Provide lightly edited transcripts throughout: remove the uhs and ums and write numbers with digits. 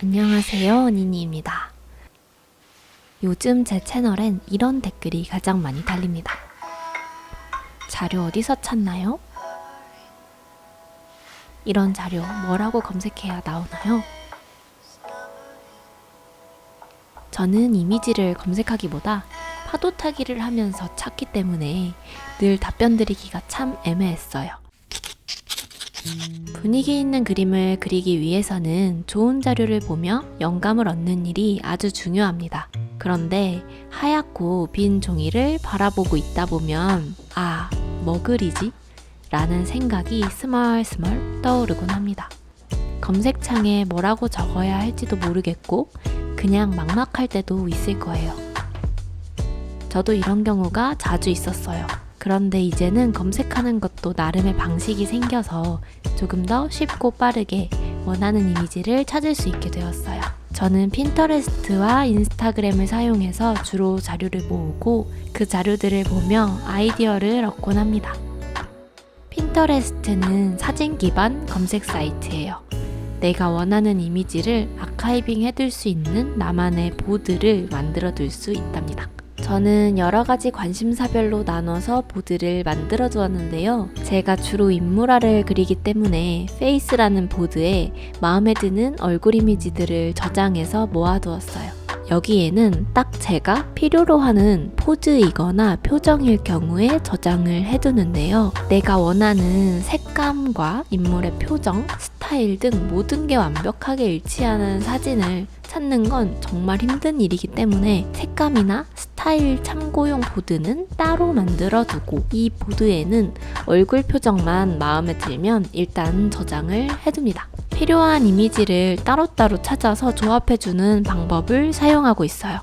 안녕하세요, 니니입니다. 요즘 제 채널엔 이런 댓글이 가장 많이 달립니다. 자료 어디서 찾나요? 이런 자료 뭐라고 검색해야 나오나요? 저는 이미지를 검색하기보다 파도 타기를 하면서 찾기 때문에 늘 답변 드리기가 참 애매했어요. 분위기 있는 그림을 그리기 위해서는 좋은 자료를 보며 영감을 얻는 일이 아주 중요합니다. 그런데 하얗고 빈 종이를 바라보고 있다 보면 뭐 그리지? 라는 생각이 스멀스멀 떠오르곤 합니다. 검색창에 뭐라고 적어야 할지도 모르겠고 그냥 막막할 때도 있을 거예요. 저도 이런 경우가 자주 있었어요. 그런데 이제는 검색하는 것도 나름의 방식이 생겨서 조금 더 쉽고 빠르게 원하는 이미지를 찾을 수 있게 되었어요. 저는 핀터레스트와 인스타그램을 사용해서 주로 자료를 모으고 그 자료들을 보며 아이디어를 얻곤 합니다. 핀터레스트는 사진 기반 검색 사이트예요. 내가 원하는 이미지를 아카이빙 해둘 수 있는 나만의 보드를 만들어 둘 수 있답니다. 저는 여러 가지 관심사별로 나눠서 보드를 만들어 두었는데요. 제가 주로 인물화를 그리기 때문에 페이스라는 보드에 마음에 드는 얼굴 이미지들을 저장해서 모아두었어요. 여기에는 딱 제가 필요로 하는 포즈이거나 표정일 경우에 저장을 해두는데요. 내가 원하는 색감과 인물의 표정, 스타일 등 모든 게 완벽하게 일치하는 사진을 찾는 건 정말 힘든 일이기 때문에 색감이나 스타일 참고용 보드는 따로 만들어 두고 이 보드에는 얼굴 표정만 마음에 들면 일단 저장을 해둡니다. 필요한 이미지를 따로따로 찾아서 조합해주는 방법을 사용하고 있어요.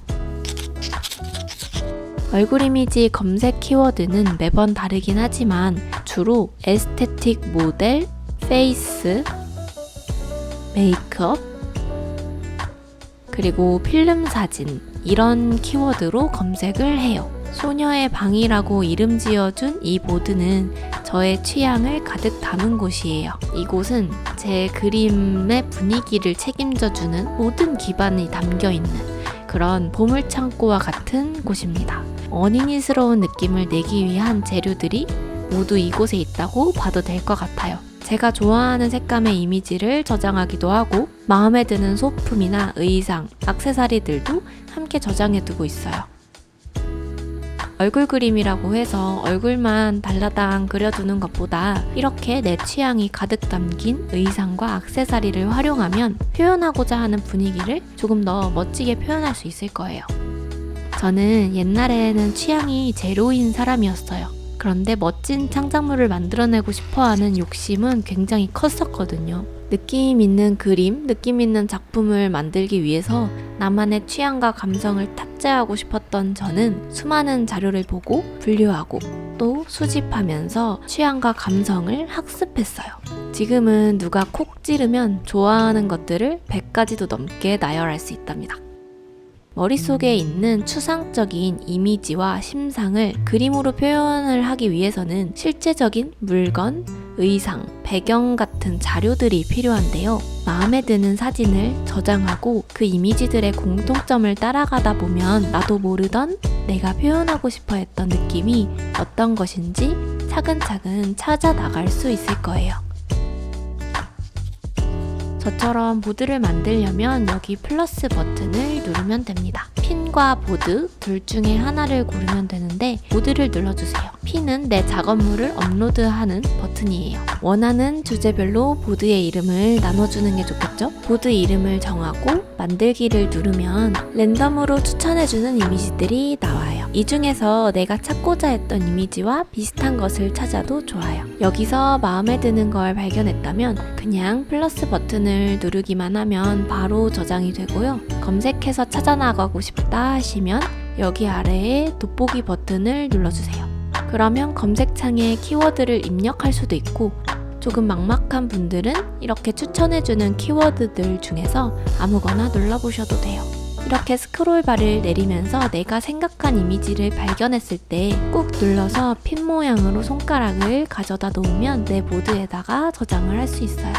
얼굴 이미지 검색 키워드는 매번 다르긴 하지만 주로 에스테틱 모델, 페이스, 메이크업, 그리고 필름 사진 이런 키워드로 검색을 해요. 소녀의 방이라고 이름 지어준 이 보드는 저의 취향을 가득 담은 곳이에요. 이곳은 제 그림의 분위기를 책임져주는 모든 기반이 담겨있는 그런 보물창고와 같은 곳입니다. 어린이스러운 느낌을 내기 위한 재료들이 모두 이곳에 있다고 봐도 될 것 같아요. 제가 좋아하는 색감의 이미지를 저장하기도 하고 마음에 드는 소품이나 의상, 액세서리들도 함께 저장해두고 있어요. 얼굴 그림이라고 해서 얼굴만 달라당 그려두는 것보다 이렇게 내 취향이 가득 담긴 의상과 액세서리를 활용하면 표현하고자 하는 분위기를 조금 더 멋지게 표현할 수 있을 거예요. 저는 옛날에는 취향이 제로인 사람이었어요. 그런데 멋진 창작물을 만들어내고 싶어하는 욕심은 굉장히 컸었거든요. 느낌 있는 그림, 느낌 있는 작품을 만들기 위해서 나만의 취향과 감성을 탑재하고 싶었던 저는 수많은 자료를 보고 분류하고 또 수집하면서 취향과 감성을 학습했어요. 지금은 누가 콕 찌르면 좋아하는 것들을 100가지도 넘게 나열할 수 있답니다. 머릿속에 있는 추상적인 이미지와 심상을 그림으로 표현을 하기 위해서는 실제적인 물건, 의상, 배경 같은 자료들이 필요한데요. 마음에 드는 사진을 저장하고 그 이미지들의 공통점을 따라가다 보면 나도 모르던 내가 표현하고 싶어 했던 느낌이 어떤 것인지 차근차근 찾아 나갈 수 있을 거예요. 저처럼 보드를 만들려면 여기 플러스 버튼을 누르면 됩니다. 핀과 보드 둘 중에 하나를 고르면 되는데 보드를 눌러주세요. 핀은 내 작업물을 업로드하는 버튼이에요. 원하는 주제별로 보드의 이름을 나눠주는 게 좋겠죠? 보드 이름을 정하고 만들기를 누르면 랜덤으로 추천해주는 이미지들이 나와요. 이 중에서 내가 찾고자 했던 이미지와 비슷한 것을 찾아도 좋아요. 여기서 마음에 드는 걸 발견했다면 그냥 플러스 버튼을 누르기만 하면 바로 저장이 되고요. 검색해서 찾아나가고 싶다 하시면 여기 아래에 돋보기 버튼을 눌러주세요. 그러면 검색창에 키워드를 입력할 수도 있고 조금 막막한 분들은 이렇게 추천해주는 키워드들 중에서 아무거나 눌러보셔도 돼요. 이렇게 스크롤바를 내리면서 내가 생각한 이미지를 발견했을 때 꾹 눌러서 핀 모양으로 손가락을 가져다 놓으면 내 보드에다가 저장을 할 수 있어요.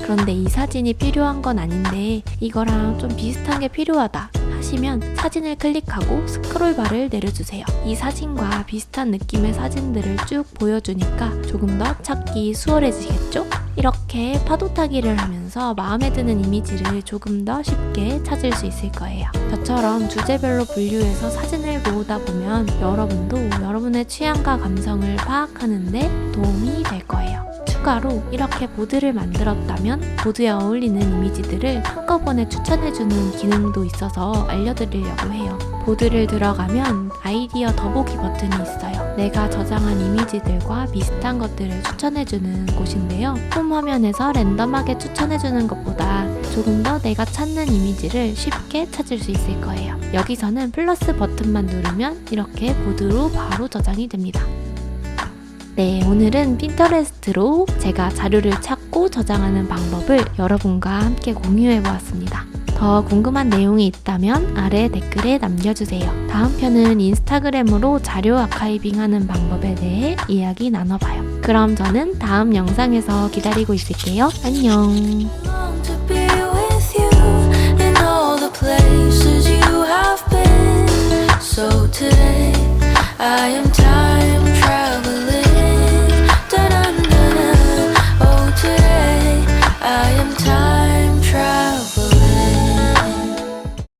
그런데 이 사진이 필요한 건 아닌데 이거랑 좀 비슷한 게 필요하다 하시면 사진을 클릭하고 스크롤바를 내려주세요. 이 사진과 비슷한 느낌의 사진들을 쭉 보여주니까 조금 더 찾기 수월해지겠죠? 이렇게 파도 타기를 하면서 마음에 드는 이미지를 조금 더 쉽게 찾을 수 있을 거예요. 저처럼 주제별로 분류해서 사진을 모으다 보면 여러분도 여러분의 취향과 감성을 파악하는데 도움이 될 거예요. 추가로 이렇게 보드를 만들었다면 보드에 어울리는 이미지들을 한꺼번에 추천해주는 기능도 있어서 알려드리려고 해요. 보드를 들어가면 아이디어 더보기 버튼이 있어요. 내가 저장한 이미지들과 비슷한 것들을 추천해주는 곳인데요. 홈 화면에서 랜덤하게 추천해주는 것보다 조금 더 내가 찾는 이미지를 쉽게 찾을 수 있을 거예요. 여기서는 플러스 버튼만 누르면 이렇게 보드로 바로 저장이 됩니다. 네, 오늘은 핀터레스트로 제가 자료를 찾고 저장하는 방법을 여러분과 함께 공유해 보았습니다. 더 궁금한 내용이 있다면 아래 댓글에 남겨주세요. 다음 편은 인스타그램으로 자료 아카이빙하는 방법에 대해 이야기 나눠봐요. 그럼 저는 다음 영상에서 기다리고 있을게요. 안녕.